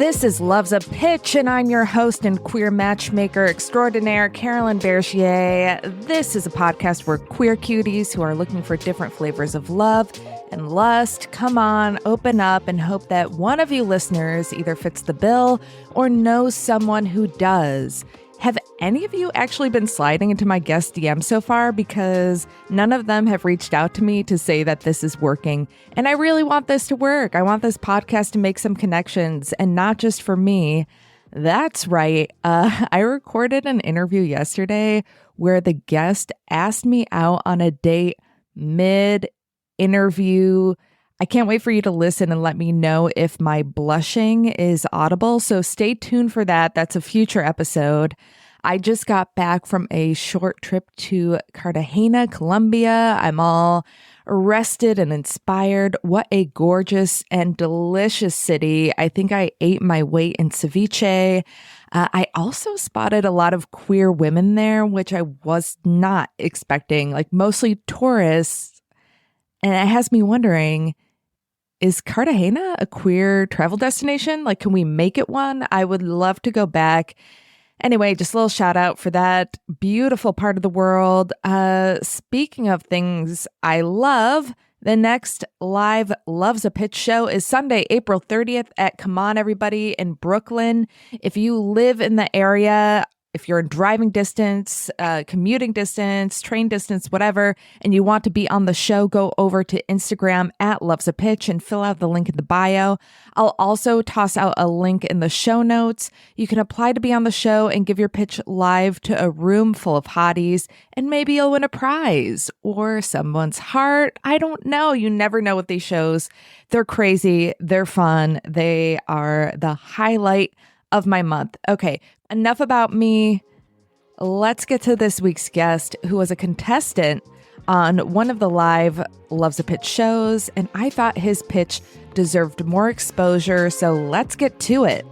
This is Love's a Pitch, and I'm your host and queer matchmaker extraordinaire, Carolyn Bergier. This is a podcast where queer cuties who are looking for different flavors of love and lust come on, open up, and hope that one of you listeners either fits the bill or knows someone who does. Have any of you actually been sliding into my guest DM so far? Because none of them have reached out to me to say that this is working. And I really want this to work. I want this podcast to make some connections, and not just for me. That's right. I recorded an interview yesterday where the guest asked me out on a date mid-interview. I can't wait for you to listen and let me know if my blushing is audible. So stay tuned for that. That's a future episode. I just got back from a short trip to Cartagena, Colombia. I'm all rested and inspired. What a gorgeous and delicious city. I think I ate my weight in ceviche. I also spotted a lot of queer women there, which I was not expecting, like mostly tourists. And it has me wondering, is Cartagena a queer travel destination? Like, can we make it one? I would love to go back. Anyway, just a little shout out for that beautiful part of the world. Speaking of things I love, the next live Love's a Pitch show is Sunday, April 30th at Come On Everybody in Brooklyn. If you live in the area, if you're in driving distance, commuting distance, train distance, whatever, and you want to be on the show, go over to Instagram at Love's a Pitch and fill out the link in the bio. I'll also toss out a link in the show notes. You can apply to be on the show and give your pitch live to a room full of hotties, and maybe you'll win a prize or someone's heart. I don't know. You never know with these shows. They're crazy. They're fun. They are the highlight of my month. Okay, enough about me. Let's get to this week's guest, who was a contestant on one of the live Love's a Pitch shows, and I thought his pitch deserved more exposure, so let's get to it.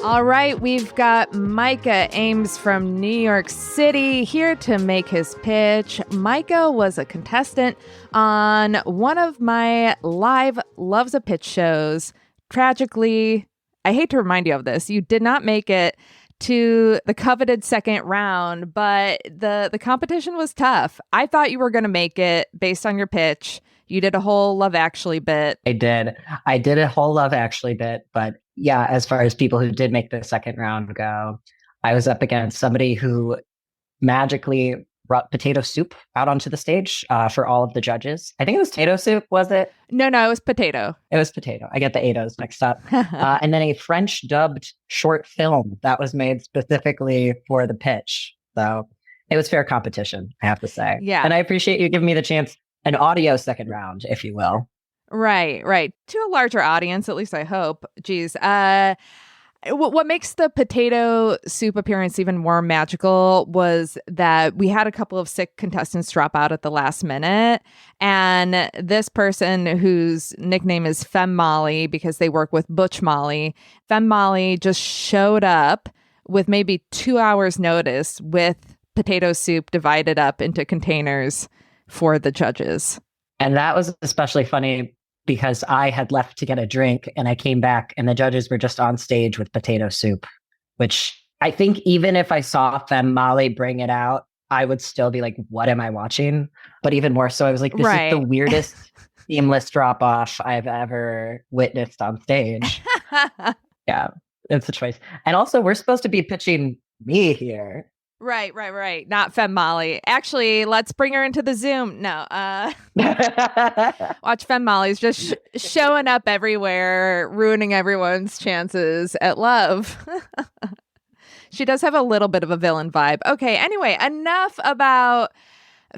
All right, we've got Micah Eames from New York City here to make his pitch. Micah was a contestant on one of my live Love's a Pitch shows. Tragically, I hate to remind you of this, you did not make it to the coveted second round, but the competition was tough. I thought you were going to make it based on your pitch. You did a whole Love Actually bit. I did a whole Love Actually bit, but yeah, as far as people who did make the second round go, I was up against somebody who magically brought potato soup out onto the stage for all of the judges. I think it was potato soup, was it? No, it was potato. It was potato. I get the Ados mixed up. And then a French dubbed short film that was made specifically for the pitch. So it was fair competition, I have to say. Yeah. And I appreciate you giving me the chance, an audio second round, if you will. Right. To a larger audience, at least I hope. Geez. What makes the potato soup appearance even more magical was that we had a couple of sick contestants drop out at the last minute. And this person, whose nickname is Femme Molly because they work with Butch Molly, Femme Molly just showed up with maybe 2 hours notice with potato soup divided up into containers for the judges. And that was especially funny because I had left to get a drink and I came back and the judges were just on stage with potato soup, which I think even if I saw Femme Molly bring it out, I would still be like, what am I watching? But even more so, I was like, this is the weirdest seamless drop off I've ever witnessed on stage. Yeah, it's a choice. And also, we're supposed to be pitching me here. Right. Not Femme Molly. Actually, let's bring her into the Zoom. No. Watch Femme Molly's just showing up everywhere, ruining everyone's chances at love. She does have a little bit of a villain vibe. Okay, anyway, enough about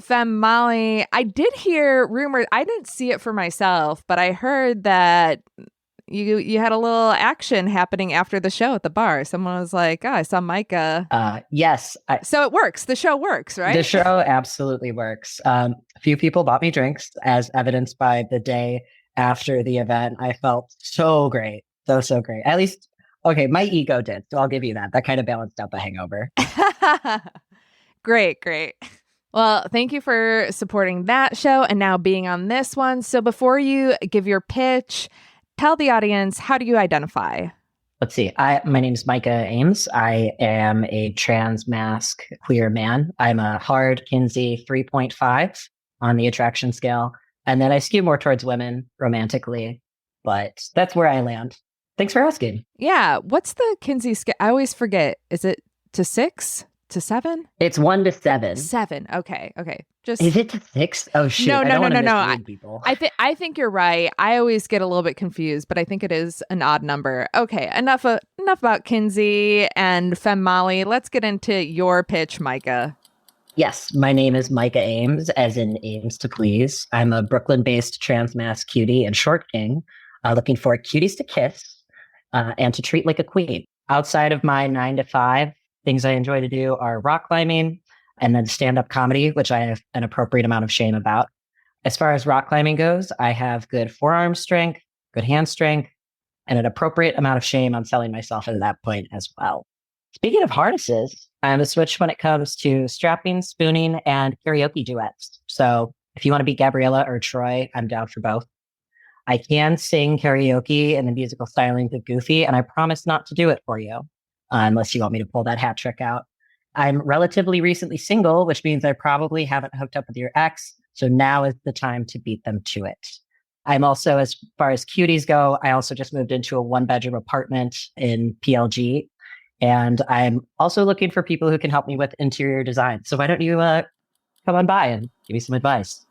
Femme Molly. I did hear rumors. I didn't see it for myself, but I heard that you had a little action happening after the show at the bar. Someone was like, I saw Micah. Yes. So it works. The show works, right? The show absolutely works. A few people bought me drinks, as evidenced by the day after the event. I felt so great. So great. At least, okay, my ego did. So I'll give you that. That kind of balanced out the hangover. Great. Well, thank you for supporting that show and now being on this one. So before you give your pitch, tell the audience, how do you identify? Let's see. My name is Micah Eames. I am a trans-masc queer man. I'm a hard Kinsey 3.5 on the attraction scale. And then I skew more towards women romantically, but that's where I land. Thanks for asking. Yeah. What's the Kinsey scale? I always forget. Is it to 6? To 7? It's 1 to 7. 7. Okay. Just Is it to 6? Oh shoot! No. I don't want to mislead people. I think you're right. I always get a little bit confused, but I think it is an odd number. Okay. Enough about Kinsey and Femme Molly. Let's get into your pitch, Micah. Yes, my name is Micah Eames, as in Ames to please. I'm a Brooklyn-based trans-masc cutie and short king, looking for cuties to kiss and to treat like a queen. Outside of my 9 to 5. Things I enjoy to do are rock climbing and then stand-up comedy, which I have an appropriate amount of shame about. As far as rock climbing goes, I have good forearm strength, good hand strength, and an appropriate amount of shame on selling myself at that point as well. Speaking of harnesses, I'm a switch when it comes to strapping, spooning, and karaoke duets. So if you want to be Gabriella or Troy, I'm down for both. I can sing karaoke in the musical stylings of Goofy, and I promise not to do it for you. Unless you want me to pull that hat trick out. I'm relatively recently single, which means I probably haven't hooked up with your ex. So now is the time to beat them to it. I'm also, as far as cuties go, I also just moved into a 1-bedroom apartment in PLG. And I'm also looking for people who can help me with interior design. So why don't you come on by and give me some advice?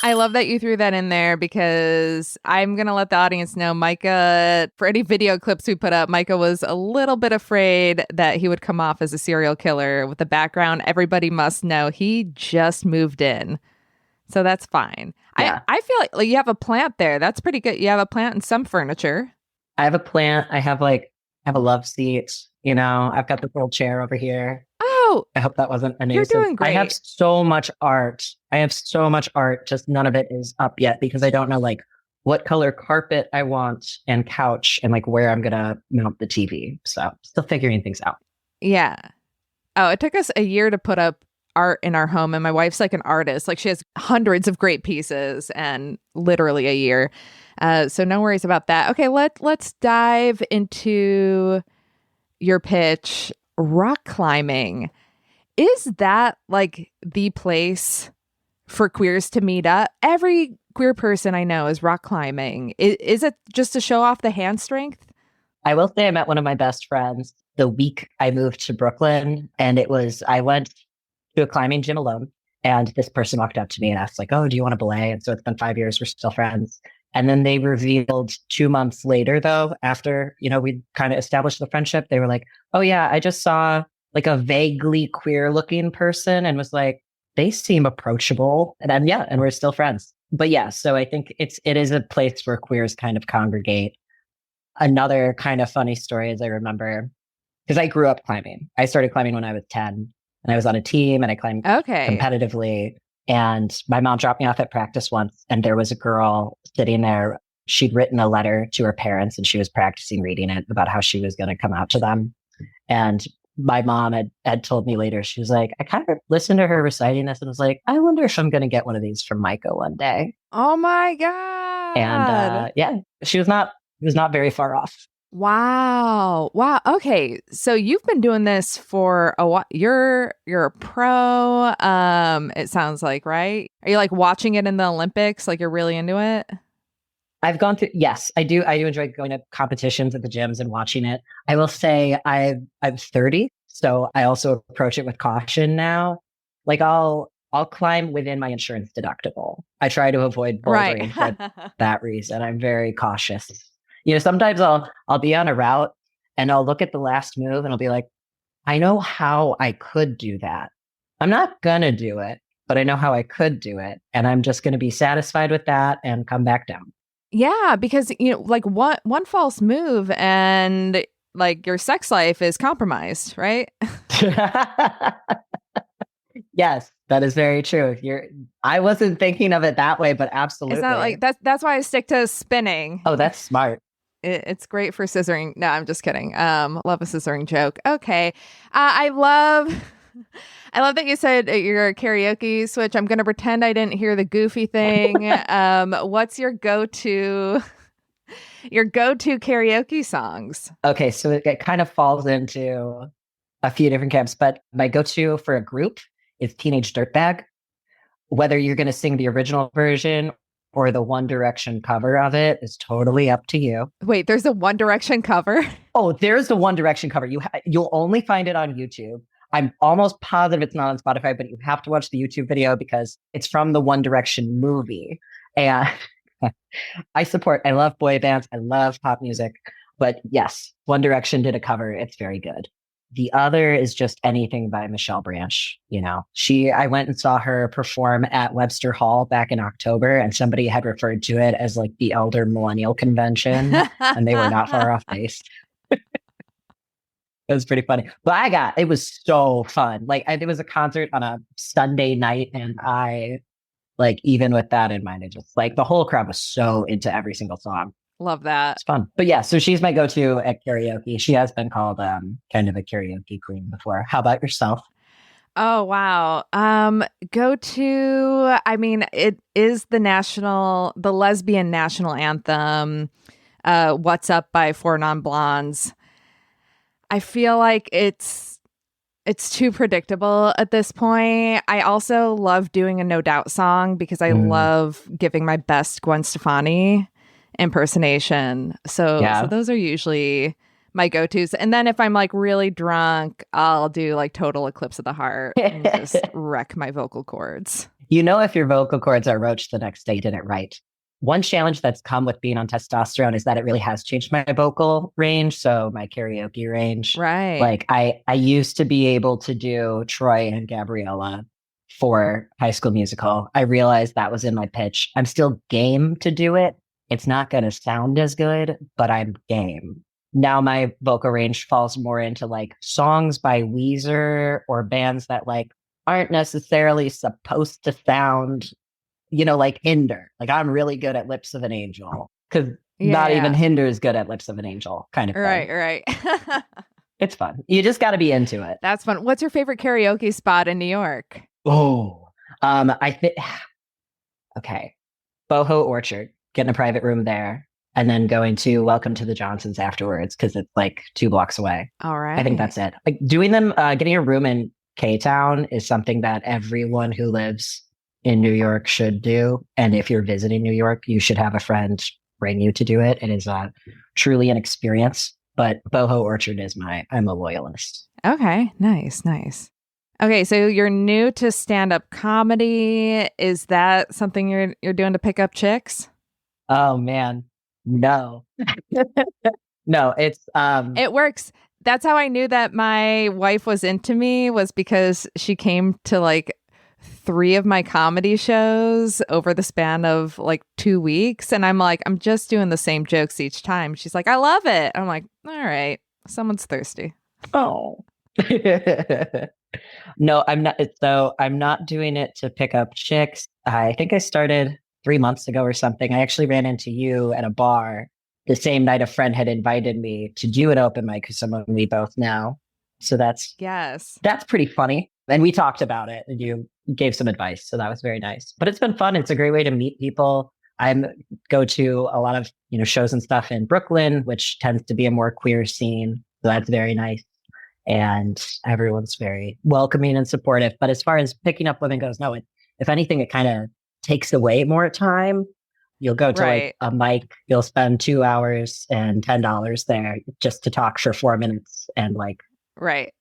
I love that you threw that in there because I'm going to let the audience know, Micah, for any video clips we put up, Micah was a little bit afraid that he would come off as a serial killer with the background. Everybody must know he just moved in. So that's fine. Yeah. I feel like you have a plant there. That's pretty good. You have a plant and some furniture. I have a plant. I have a love seat. You know, I've got this little chair over here. Oh, I hope that wasn't a nuisance. You're doing great. I have so much art. Just none of it is up yet because I don't know like what color carpet I want and couch and like where I'm going to mount the TV. So still figuring things out. Yeah. Oh, it took us a year to put up art in our home. And my wife's like an artist. Like she has hundreds of great pieces and literally a year. So no worries about that. Okay, let's dive into your pitch. Rock climbing. Is that like the place for queers to meet up? Every queer person I know is rock climbing. Is it just to show off the hand strength? I will say I met one of my best friends the week I moved to Brooklyn, and I went to a climbing gym alone, and this person walked up to me and asked like, "Oh, do you want to belay?" And so it's been 5 years. We're still friends. And then they revealed 2 months later, though, after, we kind of established the friendship, they were like, "Oh yeah, I just saw like a vaguely queer looking person and was like, they seem approachable." And then, and we're still friends. But yeah, so I think it is a place where queers kind of congregate. Another kind of funny story is I remember, because I grew up climbing. I started climbing when I was 10 and I was on a team and I climbed competitively. And my mom dropped me off at practice once, and there was a girl sitting there. She'd written a letter to her parents, and she was practicing reading it about how she was going to come out to them. And my mom had told me later, she was like, I kind of listened to her reciting this and was like, I wonder if I'm going to get one of these from Micah one day. Oh my God. And she was not very far off. Wow. Okay. So you've been doing this for a while. You're a pro. It sounds like, right? Are you like watching it in the Olympics? Like you're really into it? I've gone through. Yes, I do. I do enjoy going to competitions at the gyms and watching it. I will say I'm 30, so I also approach it with caution now. Like I'll climb within my insurance deductible. I try to avoid bouldering for that reason. I'm very cautious. Sometimes I'll be on a route and I'll look at the last move and I'll be like, I know how I could do that. I'm not gonna do it, but I know how I could do it. And I'm just gonna be satisfied with that and come back down. Yeah, because like one false move and like your sex life is compromised, right? Yes, that is very true. I wasn't thinking of it that way, but absolutely. It's not like that's why I stick to spinning. Oh, that's smart. It's great for scissoring. No, I'm just kidding. Love a scissoring joke. Okay. I love I love that you said you're a karaoke switch. I'm going to pretend I didn't hear the goofy thing. What's your go-to karaoke songs? Okay, so it kind of falls into a few different camps, but my go-to for a group is Teenage Dirtbag. Whether you're going to sing the original version or the One Direction cover of it is totally up to you. Wait, there's a One Direction cover? Oh, there's the One Direction cover. You'll only find it on YouTube. I'm almost positive it's not on Spotify, but you have to watch the YouTube video because it's from the One Direction movie. And I love boy bands. I love pop music. But yes, One Direction did a cover. It's very good. The other is just anything by Michelle Branch. I went and saw her perform at Webster Hall back in October, and somebody had referred to it as like the Elder Millennial Convention, and they were not far off base. It was pretty funny. But it was so fun. It was a concert on a Sunday night, and even with that in mind, the whole crowd was so into every single song. Love that. It's fun. But yeah, so she's my go-to at karaoke. She has been called kind of a karaoke queen before. How about yourself? Oh, wow. Go-to, it is the lesbian national anthem, What's Up by Four Non-Blondes. I feel like it's too predictable at this point. I also love doing a No Doubt song because I love giving my best Gwen Stefani impersonation. So those are usually my go-tos. And then if I'm really drunk, I'll do Total Eclipse of the Heart and just wreck my vocal cords. If your vocal cords are roached the next day, you did it right. One challenge that's come with being on testosterone is that it really has changed my vocal range. So my karaoke range. Right. I used to be able to do Troy and Gabriella for High School Musical. I realized that was in my pitch. I'm still game to do it. It's not going to sound as good, but I'm game. Now my vocal range falls more into songs by Weezer or bands that aren't necessarily supposed to sound, like Hinder. I'm really good at Lips of an Angel because not even Hinder is good at Lips of an Angel kind of thing. Right. It's fun. You just got to be into it. That's fun. What's your favorite karaoke spot in New York? Oh, I think, okay. Boho Orchard. Getting a private room there, and then going to Welcome to the Johnsons afterwards because it's 2 blocks away. All right. I think that's it. Doing them, getting a room in K-Town is something that everyone who lives in New York should do. And if you're visiting New York, you should have a friend bring you to do it. It is truly an experience. But Boho Orchard is I'm a loyalist. Okay, nice. Okay, so you're new to stand-up comedy. Is that something you're doing to pick up chicks? Oh man, no. No, it's it works. That's how I knew that my wife was into me, was because she came to 3 of my comedy shows over the span of 2 weeks, and I'm I'm just doing the same jokes each time. She's like, I love it. I'm like, all right, someone's thirsty. Oh. No, I'm not. So I'm not doing it to pick up chicks. I think I started 3 months ago or something. I actually ran into you at a bar the same night a friend had invited me to do an open mic with someone we both know. So that's pretty funny. And we talked about it and you gave some advice. So that was very nice. But it's been fun. It's a great way to meet people. I go to a lot of, shows and stuff in Brooklyn, which tends to be a more queer scene. So that's very nice. And everyone's very welcoming and supportive. But as far as picking up women goes, no, if anything, it kind of takes away more time. You'll go to a mic, you'll spend 2 hours and $10 there just to talk for 4 minutes and right.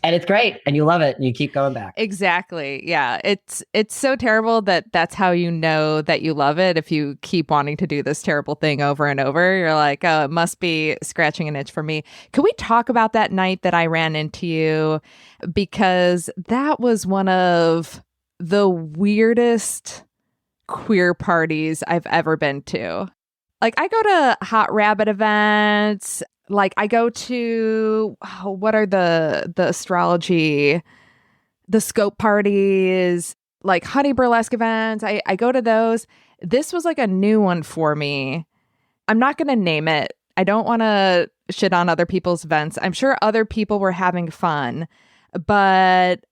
And it's great and you love it and you keep going back. Exactly. Yeah. It's so terrible that's how you know that you love it. If you keep wanting to do this terrible thing over and over, you're like, oh, it must be scratching an itch for me. Can we talk about that night that I ran into you? Because that was one of the weirdest queer parties I've ever been to. I go to hot rabbit events. I go to, what are the astrology, the scope parties, honey burlesque events. I go to those. This was a new one for me. I'm not going to name it. I don't want to shit on other people's events. I'm sure other people were having fun, but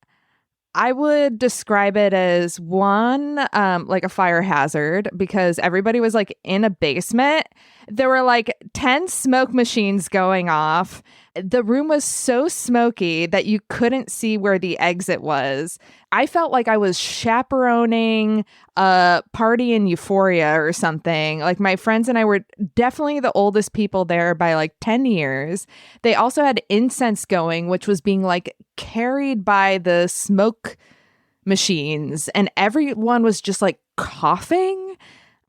I would describe it as one, like a fire hazard because everybody was like in a basement. There were like 10 smoke machines going off. The room was so smoky that you couldn't see where the exit was. I felt like I was chaperoning a party in Euphoria or something. Like my friends and I were definitely the oldest people there by like 10 years. They also had incense going, which was being like carried by the smoke machines, and everyone was just like coughing.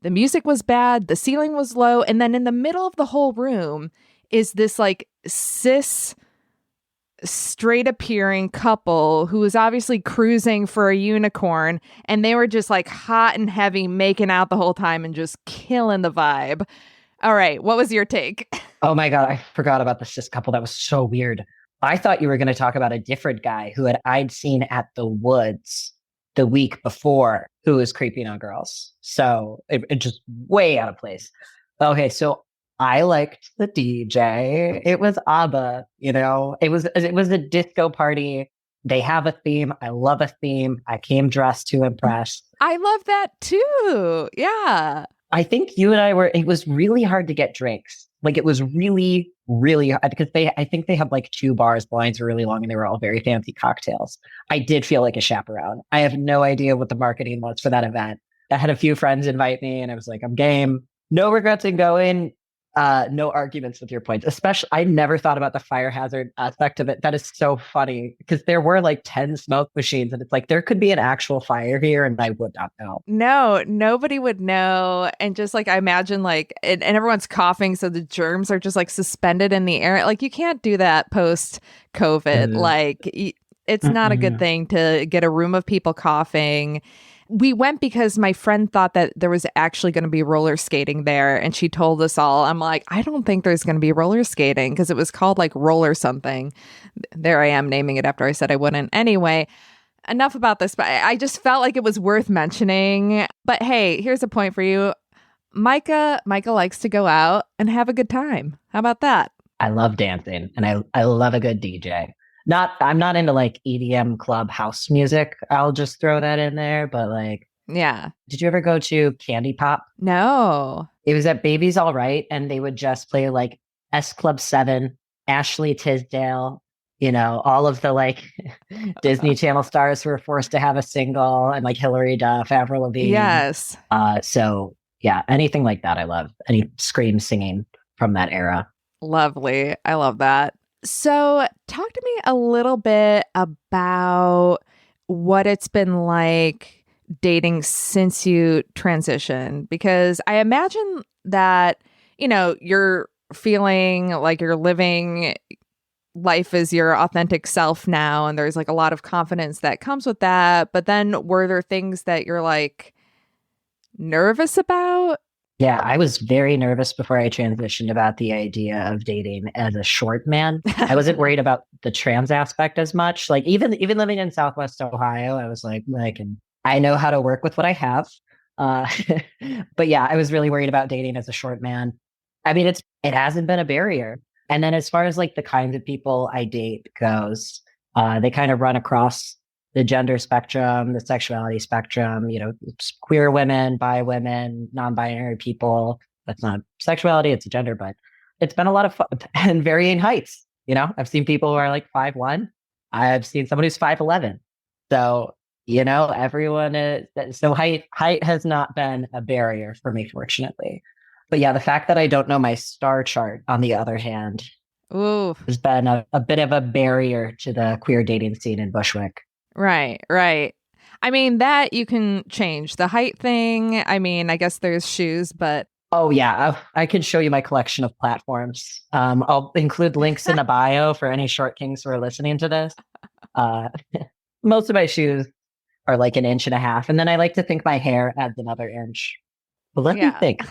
The music was bad, the ceiling was low, and then in the middle of the whole room is this like cis straight appearing couple who was obviously cruising for a unicorn, and they were just like hot and heavy making out the whole time and just killing the vibe. All right, what was your take? Oh my God, I forgot about the cis couple. That was so weird. I thought you were going to talk about a different guy who I'd seen at the Woods the week before who was creeping on girls. So it just way out of place. Okay, so I liked the DJ. It was ABBA, it was a disco party. They have a theme. I love a theme. I came dressed to impress. I love that too. Yeah. I think you and it was really hard to get drinks. Like it was really, really hard because I think they had like 2 bars. The lines were really long and they were all very fancy cocktails. I did feel like a chaperone. I have no idea what the marketing was for that event. I had a few friends invite me and I was like, I'm game. No regrets in going. No arguments with your points. Especially, I never thought about the fire hazard aspect of it. That is so funny because there were like 10 smoke machines and it's like there could be an actual fire here and I would not know. No, nobody would know. And just like I imagine like, and everyone's coughing. So the germs are just like suspended in the air. Like you can't do that post COVID. Like it's not a good thing to get a room of people coughing. We went because my friend thought that there was actually going to be roller skating there. And she told us all, I'm like, I don't think there's going to be roller skating because it was called like roller something. There I am naming it after I said I wouldn't. Anyway, enough about this, but I just felt like it was worth mentioning. But hey, here's a point for you. Micah likes to go out and have a good time. How about that? I love dancing and I love a good DJ. I'm not into like EDM club house music. I'll just throw that in there. But like, yeah. Did you ever go to Candy Pop? No. It was at Baby's All Right. And they would just play like S Club 7, Ashley Tisdale, all of the like Disney Channel stars who were forced to have a single and like Hilary Duff, Avril Lavigne. Yes. So yeah, anything like that. I love any scream singing from that era. Lovely. I love that. So talk to me a little bit about what it's been like dating since you transitioned, because I imagine that, you're feeling like you're living life as your authentic self now. And there's like a lot of confidence that comes with that. But then were there things that you're like nervous about? Yeah, I was very nervous before I transitioned about the idea of dating as a short man. I wasn't worried about the trans aspect as much. Like even living in Southwest Ohio, I was like, I know how to work with what I have. But yeah, I was really worried about dating as a short man. I mean, it hasn't been a barrier. And then as far as like the kinds of people I date goes, they kind of run across the gender spectrum, the sexuality spectrum, queer women, bi women, non-binary people. That's not sexuality, it's a gender, but it's been a lot of fun and varying heights. I've seen people who are like 5'1". I've seen someone who's 5'11". So, everyone is, so height has not been a barrier for me, fortunately. But yeah, the fact that I don't know my star chart, on the other hand, has been a bit of a barrier to the queer dating scene in Bushwick. Right. I mean, that you can change. The height thing, I mean, I guess there's shoes, but... Oh, yeah. I can show you my collection of platforms. I'll include links in the bio for any short kings who are listening to this. Most of my shoes are like 1.5 inches. And then I like to think my hair adds another inch. But let me think.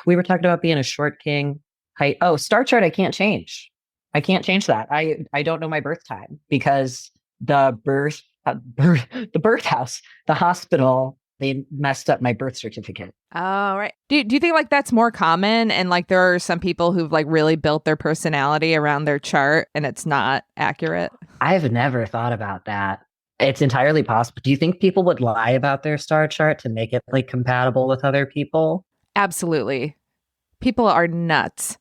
We were talking about being a short king. Height. Oh, star chart I can't change. I can't change that. I don't know my birth time because... the birth house, the hospital, they messed up my birth certificate. Oh, right. Do you think like that's more common and like there are some people who've like really built their personality around their chart and it's not accurate? I've never thought about that. It's entirely possible. Do you think people would lie about their star chart to make it like compatible with other people? Absolutely. People are nuts,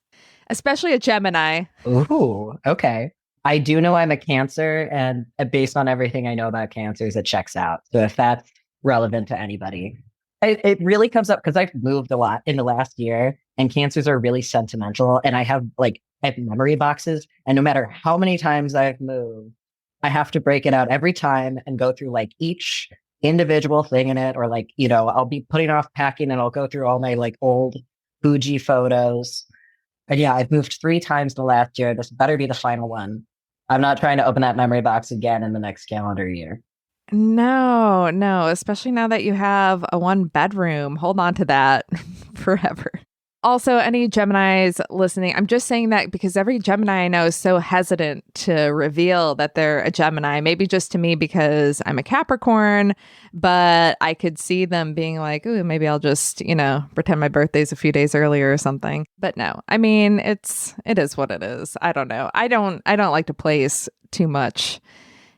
especially a Gemini. Ooh, okay. I do know I'm a Cancer, and based on everything I know about Cancers, it checks out. So if that's relevant to anybody, it really comes up because I've moved a lot in the last year, and Cancers are really sentimental. And I have memory boxes, and no matter how many times I've moved, I have to break it out every time and go through like each individual thing in it, or like, I'll be putting off packing and I'll go through all my like old Fuji photos. And yeah, I've moved 3 times in the last year. This better be the final one. I'm not trying to open that memory box again in the next calendar year. No, no, especially now that you have a 1 bedroom. Hold on to that forever. Also, any Geminis listening, I'm just saying that because every Gemini I know is so hesitant to reveal that they're a Gemini. Maybe just to me because I'm a Capricorn, but I could see them being like, "Ooh, maybe I'll just, pretend my birthday's a few days earlier or something." But no, I mean, it is what it is. I don't know. I don't like to place too much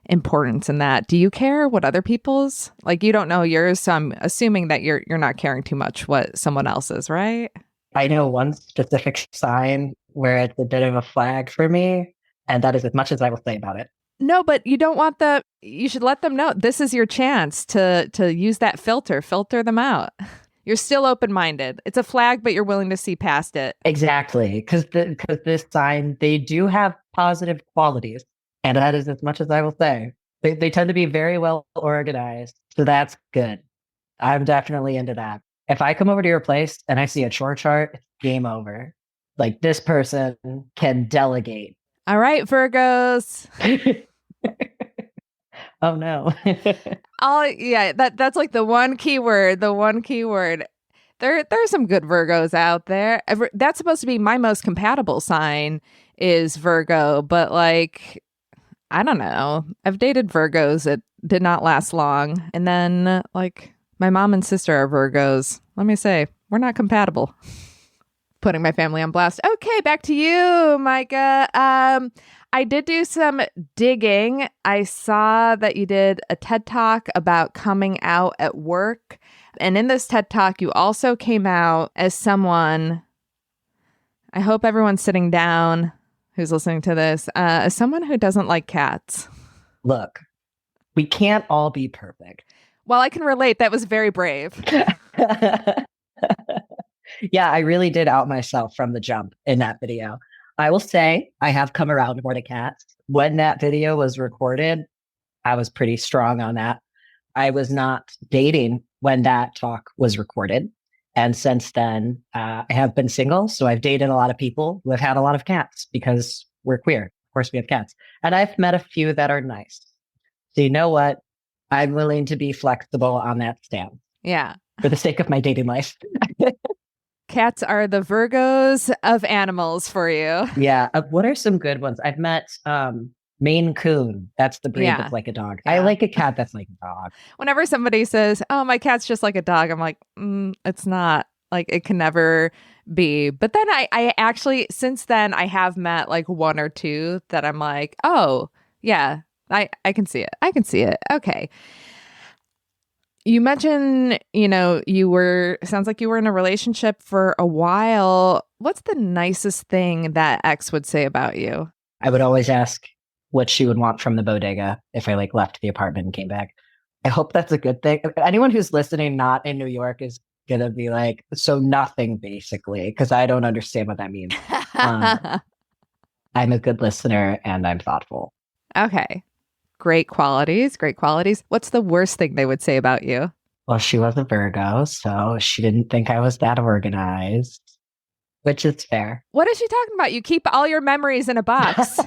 importance in that. Do you care what other people's? Like, you don't know yours, so I'm assuming that you're not caring too much what someone else is, right? I know one specific sign where it's a bit of a flag for me, and that is as much as I will say about it. No, but you don't want you should let them know this is your chance to use that filter them out. You're still open-minded. It's a flag, but you're willing to see past it. Exactly. Because this sign, they do have positive qualities. And that is as much as I will say. They tend to be very well organized. So that's good. I'm definitely into that. If I come over to your place and I see a chore chart, it's game over. Like, this person can delegate. All right, Virgos. Oh no. Yeah, that's like the one keyword. There are some good Virgos out there. That's supposed to be my most compatible sign is Virgo, but like, I don't know. I've dated Virgos. It did not last long. And then like my mom and sister are Virgos. Let me say, we're not compatible. Putting my family on blast. Okay, back to you, Micah. I did do some digging. I saw that you did a TED Talk about coming out at work. And in this TED Talk, you also came out as someone, I hope everyone's sitting down who's listening to this, as someone who doesn't like cats. Look, we can't all be perfect. Well, I can relate. That was very brave. Yeah, I really did out myself from the jump in that video. I will say I have come around more to cats. When that video was recorded, I was pretty strong on that. I was not dating when that talk was recorded. And since then, I have been single. So I've dated a lot of people who have had a lot of cats because we're queer. Of course, we have cats. And I've met a few that are nice. So you know what? I'm willing to be flexible on that stance. Yeah. For the sake of my dating life. Cats are the Virgos of animals for you. Yeah. What are some good ones? I've met Maine Coon. That's the breed that's like a dog. Yeah. I like a cat that's like a dog. Whenever somebody says, "Oh, my cat's just like a dog," I'm like, it's not. Like, it can never be. But then I actually, since then, I have met like one or two that I'm like, oh, yeah, I can see it. I can see it. Okay. You mentioned, sounds like you were in a relationship for a while. What's the nicest thing that ex would say about you? I would always ask what she would want from the bodega if I like left the apartment and came back. I hope that's a good thing. Anyone who's listening not in New York is going to be like, so nothing basically, because I don't understand what that means. I'm a good listener and I'm thoughtful. Okay. Great qualities. Great qualities. What's the worst thing they would say about you? Well, she was a Virgo, so she didn't think I was that organized, which is fair. What is she talking about? You keep all your memories in a box.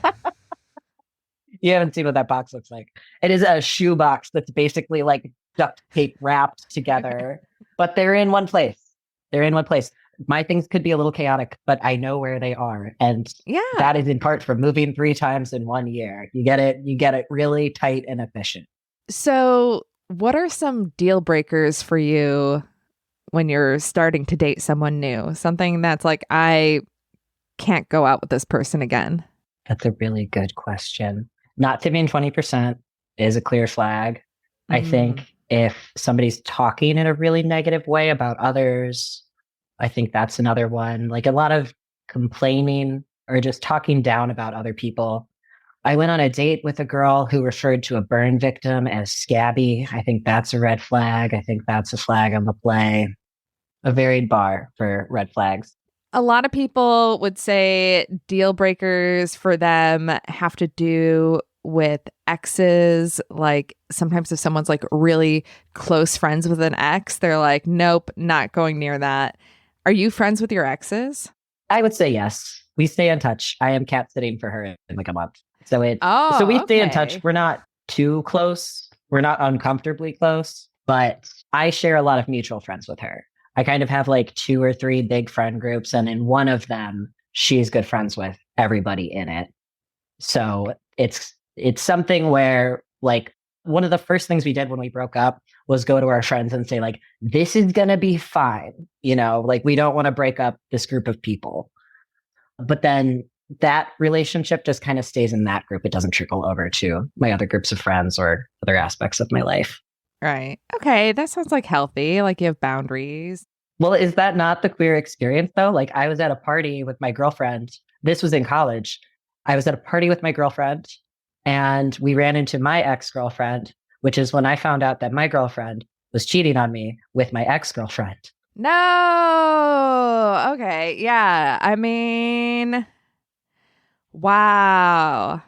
You haven't seen what that box looks like. It is a shoe box that's basically like duct tape wrapped together, but they're in one place. They're in one place. My things could be a little chaotic, but I know where they are. And that is in part from moving 3 times in 1 year. You get it really tight and efficient. So what are some deal breakers for you when you're starting to date someone new? Something that's like, I can't go out with this person again. That's a really good question. Not tipping 20% is a clear flag. I Mm. think if somebody's talking in a really negative way about others, I think that's another one. Like a lot of complaining or just talking down about other people. I went on a date with a girl who referred to a burn victim as scabby. I think that's a red flag. I think that's a flag on the play. A varied bar for red flags. A lot of people would say deal breakers for them have to do with exes. Like sometimes if someone's like really close friends with an ex, they're like, nope, not going near that. Are you friends with your exes? I would say yes. We stay in touch. I am cat sitting for her in like a month. So we Oh, stay in touch. okay. We're not too close. We're not uncomfortably close, but I share a lot of mutual friends with her. I kind of have like 2 or 3 big friend groups, and in one of them, she's good friends with everybody in it. So it's something where like one of the first things we did when we broke up was go to our friends and say like, this is gonna be fine. Like we don't want to break up this group of people. But then that relationship just kind of stays in that group. It doesn't trickle over to my other groups of friends or other aspects of my life. Right. Okay. That sounds like healthy. Like you have boundaries. Well, is that not the queer experience though? Like I was at a party with my girlfriend. This was in college. I was at a party with my girlfriend and we ran into my ex-girlfriend, which is when I found out that my girlfriend was cheating on me with my ex-girlfriend. No. Okay. Yeah. I mean, wow.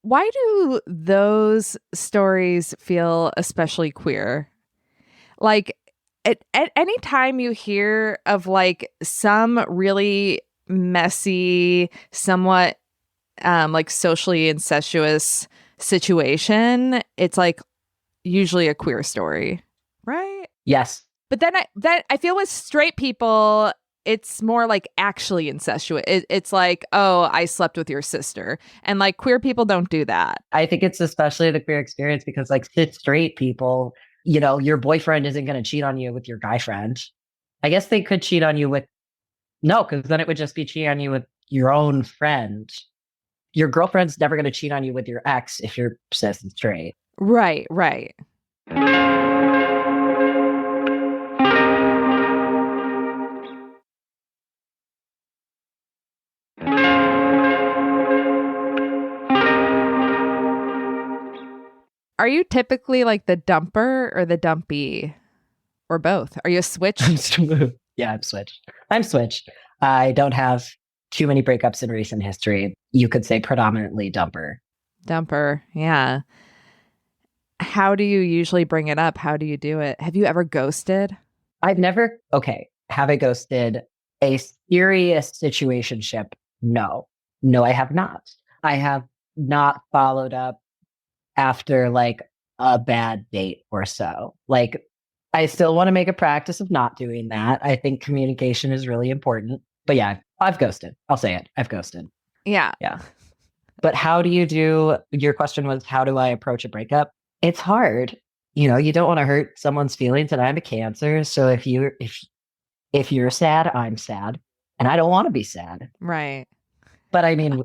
Why do those stories feel especially queer? Like at any time you hear of like some really messy, somewhat like socially incestuous situation, it's like usually a queer story, right? Yes. But then I feel with straight people, it's more like actually incestuous. It's like, oh, I slept with your sister, and like queer people don't do that. I think it's especially the queer experience because like cis straight people, your boyfriend isn't going to cheat on you with your guy friend. I guess they could cheat on you with, no, because then it would just be cheating on you with your own friend. Your girlfriend's never going to cheat on you with your ex if you're cis and straight. Right, right. Are you typically like the dumper or the dumpy or both? Are you a switch? Yeah, I'm switched. I don't have too many breakups in recent history. You could say predominantly dumper. Dumper. Yeah. How do you usually bring it up? How do you do it? Have you ever ghosted? Have I ghosted a serious situationship? No. No, I have not. I have not followed up after like a bad date or so. Like, I still want to make a practice of not doing that. I think communication is really important. But yeah, I've ghosted. I'll say it. I've ghosted. Yeah. Yeah. But your question was, how do I approach a breakup? It's hard. You don't want to hurt someone's feelings, and I'm a Cancer. So if you're sad, I'm sad, and I don't want to be sad. Right. But I mean,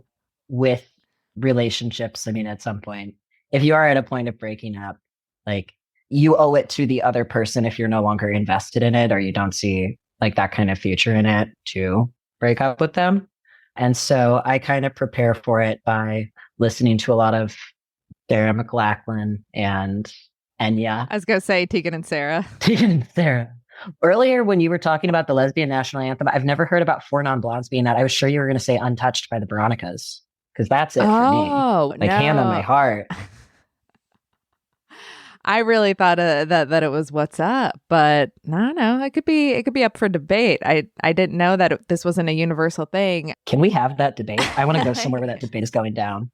with relationships, I mean, at some point, if you are at a point of breaking up, like you owe it to the other person if you're no longer invested in it or you don't see like that kind of future in it to break up with them. And so I kind of prepare for it by listening to a lot of Sarah McLachlan and Enya. I was going to say Tegan and Sarah. Tegan and Sarah. Earlier, when you were talking about the lesbian national anthem, I've never heard about Four Non-Blondes being that. I was sure you were going to say Untouched by the Veronicas, because that's it for me. Like no. hand on my heart. I really thought that it was What's Up, but no, it could be up for debate. I didn't know that this wasn't a universal thing. Can we have that debate? I want to go somewhere where that debate is going down.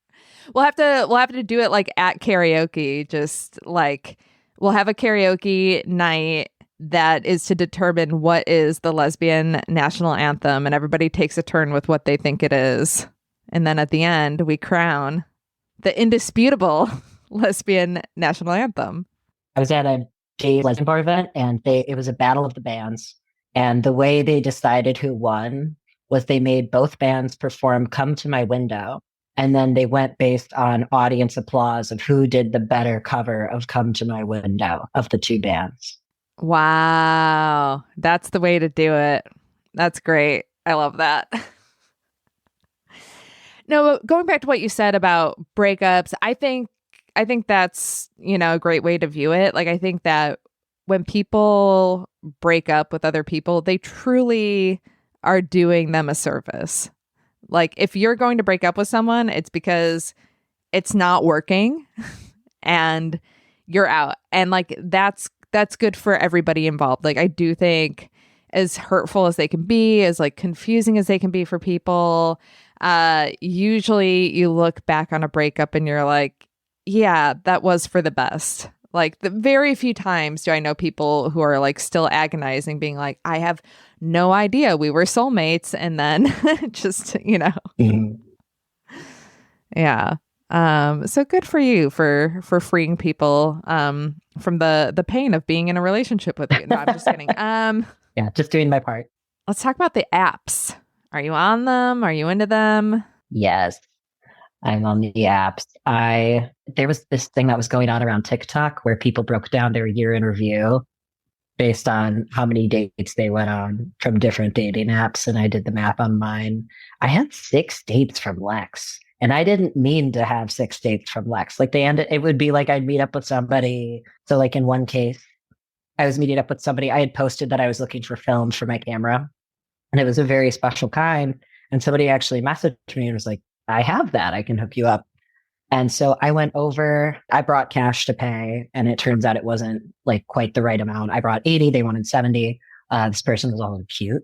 We'll have to do it like at karaoke. Just like we'll have a karaoke night that is to determine what is the lesbian national anthem, and everybody takes a turn with what they think it is, and then at the end we crown the indisputable lesbian national anthem. I was at a gay lesbian bar event, and it was a battle of the bands, and the way they decided who won was they made both bands perform "Come to My Window," And then they went based on audience applause of who did the better cover of Come to My Window of the two bands. Wow. That's the way to do it. That's great. I love that. No, going back to what you said about breakups, I think that's, a great way to view it. Like I think that when people break up with other people, they truly are doing them a service. Like if you're going to break up with someone, it's because it's not working and you're out. And like that's good for everybody involved. Like I do think as hurtful as they can be, as like confusing as they can be for people, usually you look back on a breakup and you're like, yeah, that was for the best. Like the very few times do I know people who are like still agonizing, being like, I have no idea we were soulmates. And then just, Mhm. yeah. So good for you for freeing people from the pain of being in a relationship with you. No, I'm just kidding. Yeah, just doing my part. Let's talk about the apps. Are you on them? Are you into them? Yes, I'm on the apps. There was this thing that was going on around TikTok where people broke down their year in review based on how many dates they went on from different dating apps. And I did the math on mine. I had 6 dates from Lex. And I didn't mean to have 6 dates from Lex. Like it would be like I'd meet up with somebody. So like in one case, I was meeting up with somebody. I had posted that I was looking for films for my camera. And it was a very special kind. And somebody actually messaged me and was like, I have that. I can hook you up. And so I went over, I brought cash to pay, and it turns out it wasn't like quite the right amount. I brought 80, they wanted 70. This person was all cute.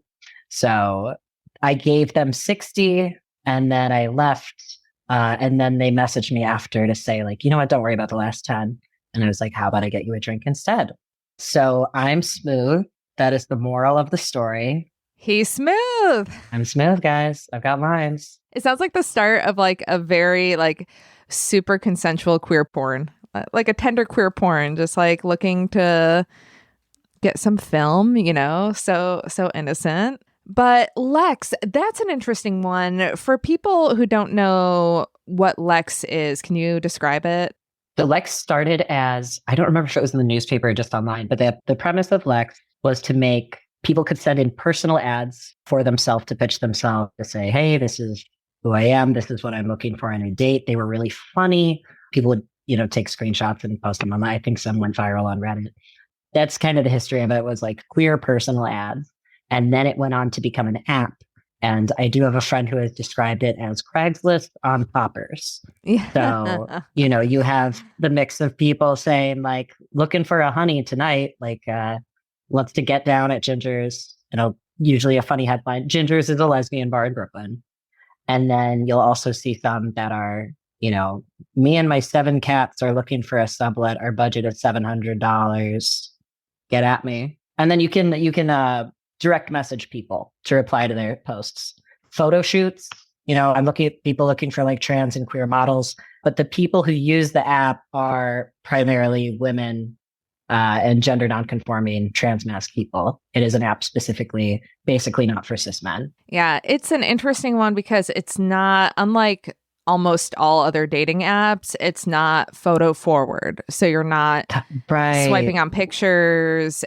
So I gave them 60 and then I left. And then they messaged me after to say, like, you know what, don't worry about the last 10. And I was like, how about I get you a drink instead? So I'm smooth. That is the moral of the story. He's smooth. I'm smooth, guys. I've got lines. It sounds like the start of like a very like super consensual queer porn, like a tender queer porn, just like looking to get some film, so innocent. But Lex, that's an interesting one. For people who don't know what Lex is, can you describe it? The Lex started as, I don't remember if it was in the newspaper or just online, but the premise of Lex was to make people could send in personal ads for themselves to pitch themselves to say, hey, this is who I am. This is what I'm looking for on a date. They were really funny. People would, take screenshots and post them online. I think some went viral on Reddit. That's kind of the history of it, was like queer personal ads. And then it went on to become an app. And I do have a friend who has described it as Craigslist on poppers. Yeah. So, you have the mix of people saying like, looking for a honey tonight, like, wants to get down at Ginger's, usually a funny headline. Ginger's is a lesbian bar in Brooklyn. And then you'll also see some that are, me and my 7 cats are looking for a sublet. Our budget is $700. Get at me. And then you can direct message people to reply to their posts. Photo shoots. I'm looking at people looking for like trans and queer models, but the people who use the app are primarily women and gender nonconforming trans-masc people. It is an app specifically, basically not for cis men. Yeah, it's an interesting one because it's not, unlike almost all other dating apps, it's not photo forward. So you're not swiping on pictures.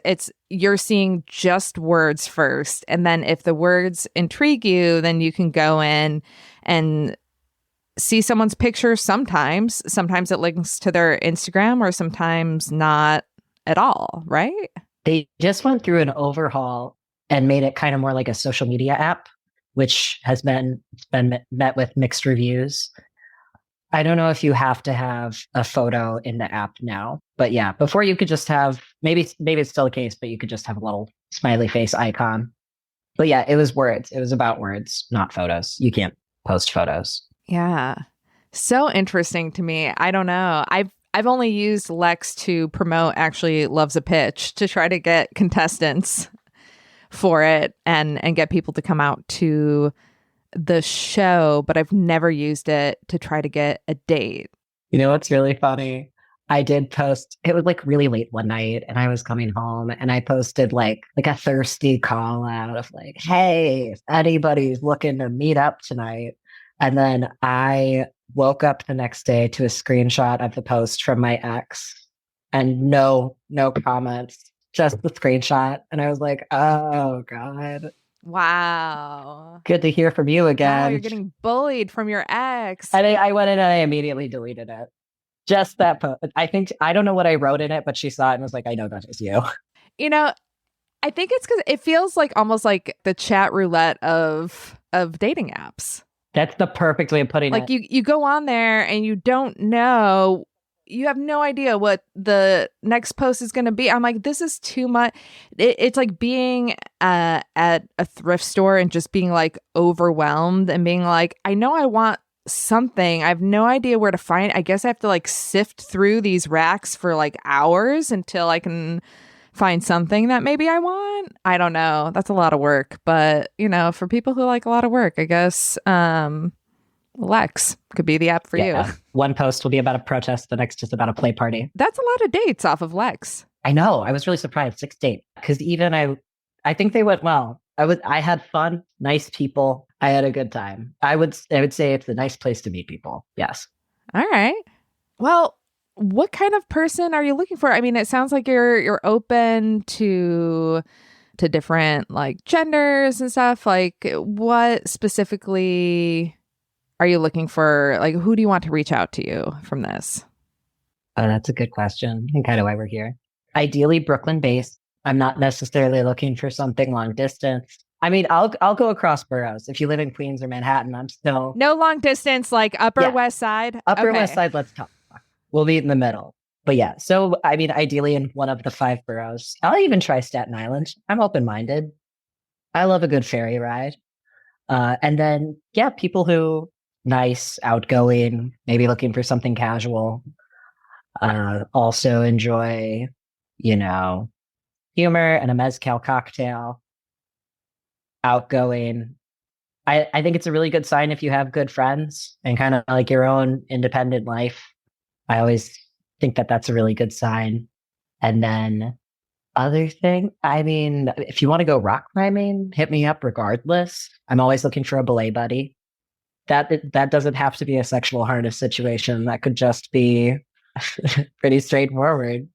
You're seeing just words first. And then if the words intrigue you, then you can go in and see someone's picture sometimes. Sometimes it links to their Instagram or sometimes not at all, right? They just went through an overhaul and made it kind of more like a social media app, which has been met with mixed reviews. I don't know if you have to have a photo in the app now, but yeah, before you could just have, maybe it's still the case, but you could just have a little smiley face icon. But yeah, it was words. It was about words, not photos. You can't post photos. Yeah. So interesting to me. I don't know. I've only used Lex to promote actually Loves a Pitch, to try to get contestants for it and get people to come out to the show, but I've never used it to try to get a date. You know what's really funny? I did post, it was like really late one night and I was coming home and I posted like a thirsty call out of like, hey, if anybody's looking to meet up tonight. And then I woke up the next day to a screenshot of the post from my ex and no comments, just the screenshot. And I was like, oh God, Wow. good to hear from you Wow, you're again. getting bullied from your ex. And I went in and I immediately deleted it. Just that post. I don't know what I wrote in it, but she saw it and was like, I know that is you. You know, I think it's because it feels like almost like the chat roulette of dating apps. That's the perfect way of putting Like it. you go on there and you don't know, you have no idea what the next post is going to be. I'm like, this is too much. It's like being at a thrift store and just being like overwhelmed and being like, I know I want something. I have no idea where to find it. I guess I have to like sift through these racks for like hours until I can find something that maybe I want. I don't know. That's a lot of work. But, you know, for people who like a lot of work, I guess Lex could be the app for you. One post will be about a protest, the next just about a play party. That's a lot of dates off of Lex. I know. I was really surprised. 6 dates. Because even I think they went well. I had fun, nice people. I had a good time. I would say it's a nice place to meet people. Yes. All right. Well, what kind of person are you looking for? I mean, it sounds like you're open to different like genders and stuff. Like, what specifically are you looking for? Like, who do you want to reach out to you from this? Oh, that's a good question. And kind of why we're here. Ideally, Brooklyn based. I'm not necessarily looking for something long distance. I mean, I'll go across boroughs. If you live in Queens or Manhattan, I'm still no long distance, like Upper West Side. Upper West Side. Let's talk. We'll meet in the middle. But yeah, so I mean, ideally in one of the 5 boroughs. I'll even try Staten Island. I'm open-minded. I love a good ferry ride. And then, yeah, people who nice, outgoing, maybe looking for something casual. Also enjoy, you know, humor and a mezcal cocktail. Outgoing. I think it's a really good sign if you have good friends and kind of like your own independent life. I always think that that's a really good sign. And then other thing, I mean, if you want to go rock climbing, hit me up regardless. I'm always looking for a belay buddy. That doesn't have to be a sexual harness situation. That could just be pretty straightforward.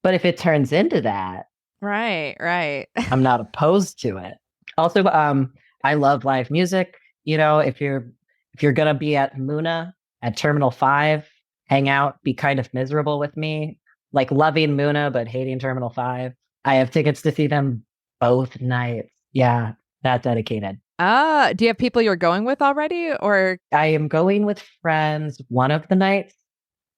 But if it turns into that, right. I'm not opposed to it. Also, I love live music. You know, if you're gonna be at Muna at Terminal 5, hang out, be kind of miserable with me, like loving Muna but hating Terminal 5. I have tickets to see them both nights. Yeah, that dedicated. Do you have people you're going with already, or? I am going with friends one of the nights,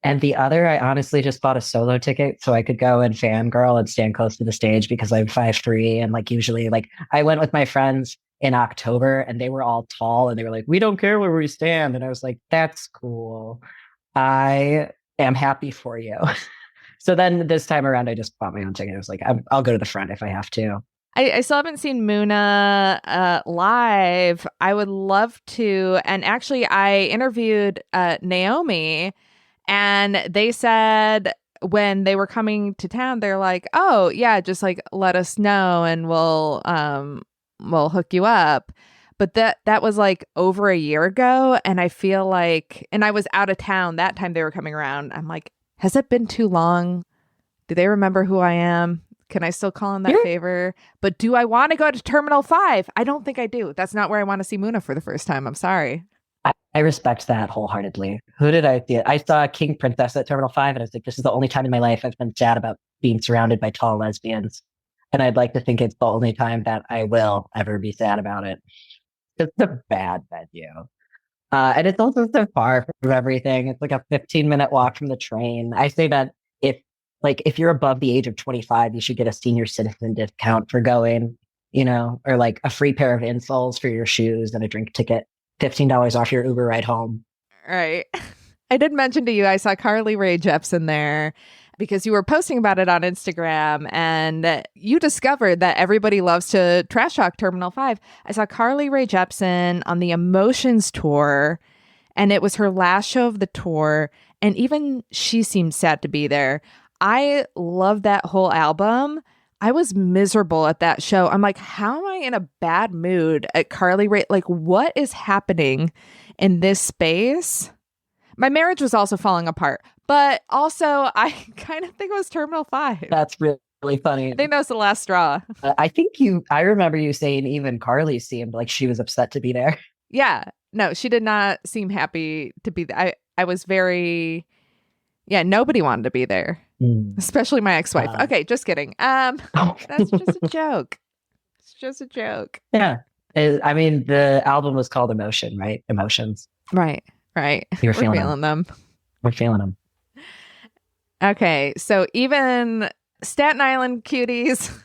and the other, I honestly just bought a solo ticket so I could go and fangirl and stand close to the stage because I'm 5'3", and like usually, like I went with my friends in October and they were all tall and they were like, we don't care where we stand, and I was like, that's cool. I am happy for you. So then this time around, I just bought my own ticket. I was like, I'll go to the front if I have to. I still haven't seen Muna live. I would love to. And actually, I interviewed Naomi, and they said when they were coming to town, they're like, "Oh yeah, just like let us know, and we'll hook you up." But that was like over a year ago, and I feel like, and I was out of town that time they were coming around. I'm like, has it been too long? Do they remember who I am? Can I still call in that favor? But do I want to go to Terminal 5? I don't think I do. That's not where I want to see Muna for the first time. I'm sorry. I respect that wholeheartedly. Who did I see? I saw King Princess at Terminal 5, and I was like, this is the only time in my life I've been sad about being surrounded by tall lesbians. And I'd like to think it's the only time that I will ever be sad about it. It's a bad venue. And it's also so far from everything. It's like a 15-minute walk from the train. I say that if you're above the age of 25, you should get a senior citizen discount for going, you know, or like a free pair of insoles for your shoes and a drink ticket, $15 off your Uber ride home. Right. I did mention to you, I saw Carly Rae Jepsen there because you were posting about it on Instagram, and you discovered that everybody loves to trash talk Terminal 5. I saw Carly Rae Jepsen on the Emotions tour, and it was her last show of the tour, and even she seemed sad to be there. I love that whole album. I was miserable at that show. I'm like, how am I in a bad mood at Carly Rae? Like, what is happening in this space. My marriage was also falling apart, but also I kind of think it was Terminal 5. That's really funny. I think that was the last straw. I remember you saying even Carly seemed like she was upset to be there. Yeah. No, she did not seem happy to be there. I was very, nobody wanted to be there, especially my ex-wife. Okay, just kidding. That's just a joke. It's just a joke. Yeah. I mean, the album was called Emotion, right? Emotions. Right. We're feeling them. We're feeling them. Okay, so even Staten Island cuties,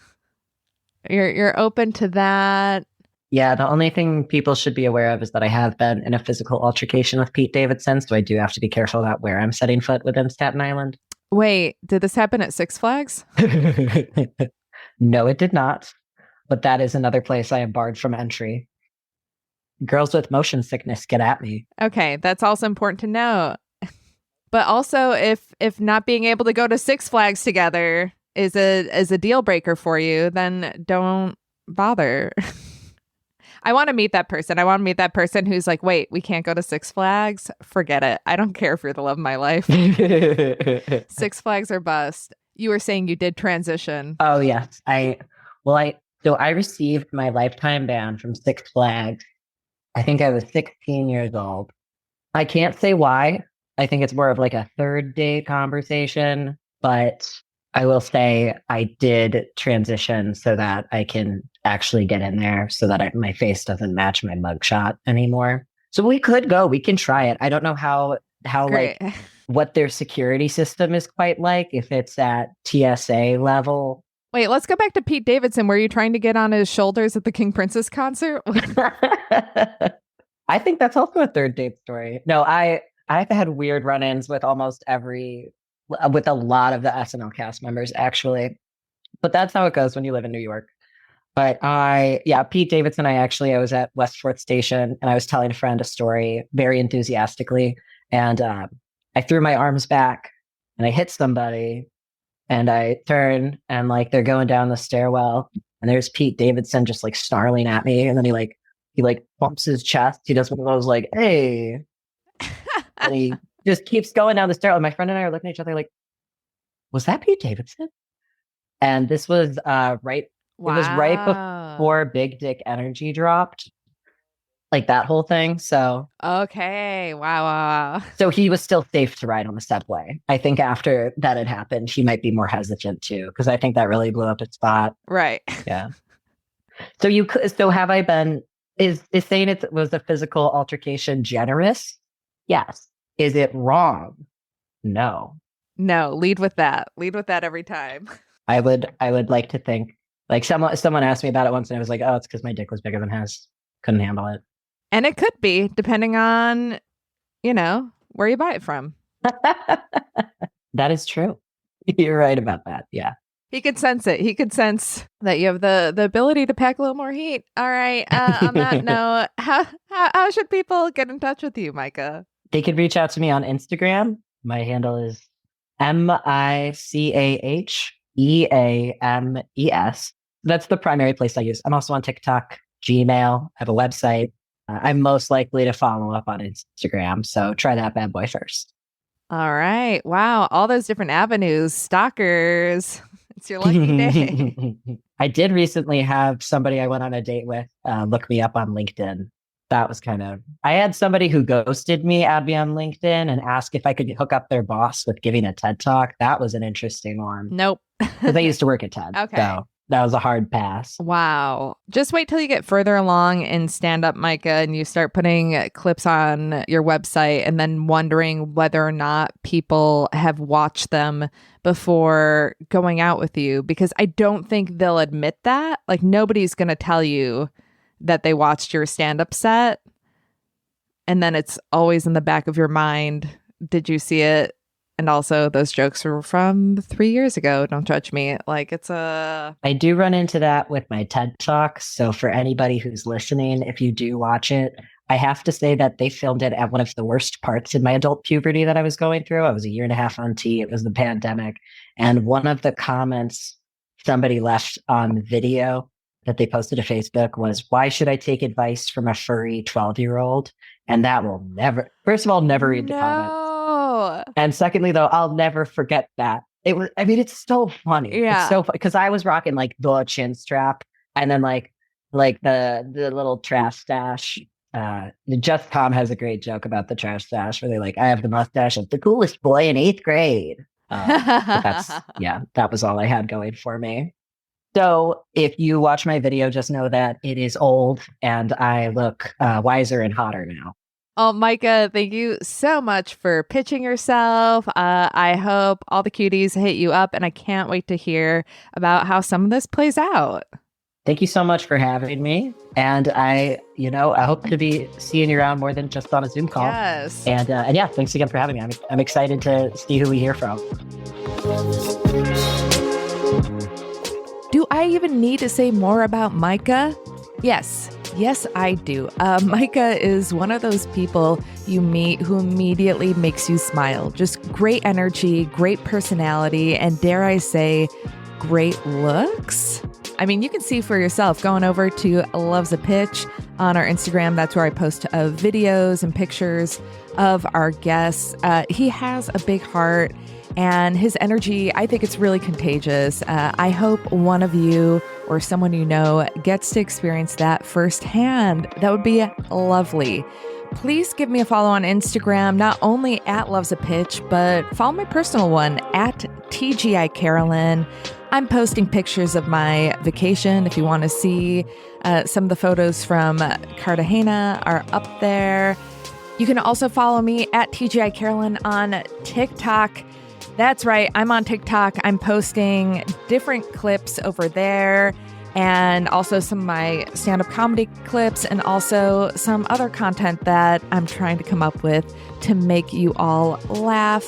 you're open to that. Yeah, the only thing people should be aware of is that I have been in a physical altercation with Pete Davidson, so I do have to be careful about where I'm setting foot within Staten Island. Wait, did this happen at Six Flags? No, it did not. But that is another place I am barred from entry. Girls with motion sickness, get at me. Okay, that's also important to know. But also, if not being able to go to Six Flags together is a deal breaker for you, then don't bother. I want to meet that person. I want to meet that person who's like, wait, we can't go to Six Flags? Forget it. I don't care if you're the love of my life. Six Flags or bust. You were saying you did transition. Oh, yes. I received my lifetime ban from Six Flags. I think I was 16 years old. I can't say why. I think it's more of like a third date conversation, but I will say I did transition so that I can actually get in there so that my face doesn't match my mugshot anymore. So we could go, we can try it. I don't know how Great. like what their security system is quite like, if it's at TSA level. Wait, let's go back to Pete Davidson. Were you trying to get on his shoulders at the King Princess concert? I think that's also a third date story. No, I've had weird run-ins with with a lot of the SNL cast members, actually. But that's how it goes when you live in New York. But Pete Davidson, I was at West 4th Station and I was telling a friend a story very enthusiastically. And I threw my arms back and I hit somebody and I turn and like they're going down the stairwell and there's Pete Davidson just like snarling at me. And then he bumps his chest. He does one of those like, hey. And he just keeps going down the stairwell. My friend and I are looking at each other like, was that Pete Davidson? And this was right. Wow. It was right before Big Dick Energy dropped, like that whole thing. So okay, wow. So he was still safe to ride on the subway. I think after that had happened, he might be more hesitant too, because I think that really blew up his spot. Right. Yeah. So have I been? Is saying it was a physical altercation generous? Yes. Is it wrong? No. Lead with that. Lead with that every time. I would like to think, like someone asked me about it once and I was like, oh, it's because my dick was bigger than his. Couldn't handle it. And it could be, depending on, where you buy it from. That is true. You're right about that. Yeah. He could sense it. He could sense that you have the ability to pack a little more heat. All right. On that note, how should people get in touch with you, Micah? They could reach out to me on Instagram. My handle is MICHEAMES. That's the primary place I use. I'm also on TikTok, Gmail. I have a website. I'm most likely to follow up on Instagram. So try that bad boy first. All right. Wow. All those different avenues. Stalkers. It's your lucky day. I did recently have somebody I went on a date with look me up on LinkedIn. That was I had somebody who ghosted me, add me on LinkedIn and ask if I could hook up their boss with giving a TED Talk. That was an interesting one. Nope. Because I used to work at TED. Okay. So that was a hard pass. Wow. Just wait till you get further along in stand-up, Micah, and you start putting clips on your website and then wondering whether or not people have watched them before going out with you. Because I don't think they'll admit that. Like, nobody's going to tell you that they watched your stand-up set. And then it's always in the back of your mind. Did you see it? And also, those jokes were from 3 years ago. Don't judge me. Like, I do run into that with my TED Talks. So for anybody who's listening, if you do watch it, I have to say that they filmed it at one of the worst parts in my adult puberty that I was going through. I was a year and a half on T. It was the pandemic. And one of the comments somebody left on video that they posted to Facebook was, why should I take advice from a furry 12-year-old? And that will never, first of all, never read the comments. And secondly, though, I'll never forget that. It's so funny. Yeah. It's so funny because I was rocking like the chin strap and then like the little trash stash. Just Tom has a great joke about the trash stash where they're like, I have the mustache of the coolest boy in 8th grade. That was all I had going for me. So if you watch my video, just know that it is old and I look wiser and hotter now. Oh, Micah, thank you so much for pitching yourself. I hope all the cuties hit you up, and I can't wait to hear about how some of this plays out. Thank you so much for having me. And I hope to be seeing you around more than just on a Zoom call. Yes. And yeah, thanks again for having me. I'm excited to see who we hear from. Do I even need to say more about Micah? Yes, I do. Micah is one of those people you meet who immediately makes you smile. Just great energy, great personality, and dare I say, great looks. I mean, you can see for yourself going over to Loves a Pitch on our Instagram. That's where I post videos and pictures of our guests. He has a big heart. And his energy, I think it's really contagious. I hope one of you or someone you know gets to experience that firsthand. That would be lovely. Please give me a follow on Instagram, not only at Loves a Pitch, but follow my personal one at TGI Carolyn. I'm posting pictures of my vacation. If you want to see some of the photos from Cartagena are up there. You can also follow me at TGI Carolyn on TikTok. That's right. I'm on TikTok. I'm posting different clips over there and also some of my stand-up comedy clips and also some other content that I'm trying to come up with to make you all laugh.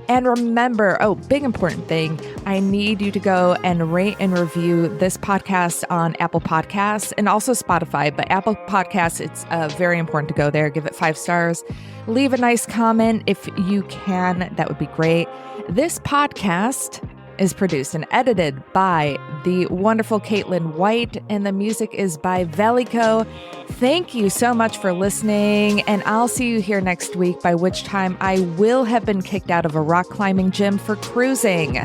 And remember, big important thing, I need you to go and rate and review this podcast on Apple Podcasts and also Spotify. But Apple Podcasts, it's very important to go there. Give it 5 stars. Leave a nice comment if you can. That would be great. This podcast is produced and edited by the wonderful Caitlin White, and the music is by Velico. Thank you so much for listening, and I'll see you here next week, by which time I will have been kicked out of a rock climbing gym for cruising.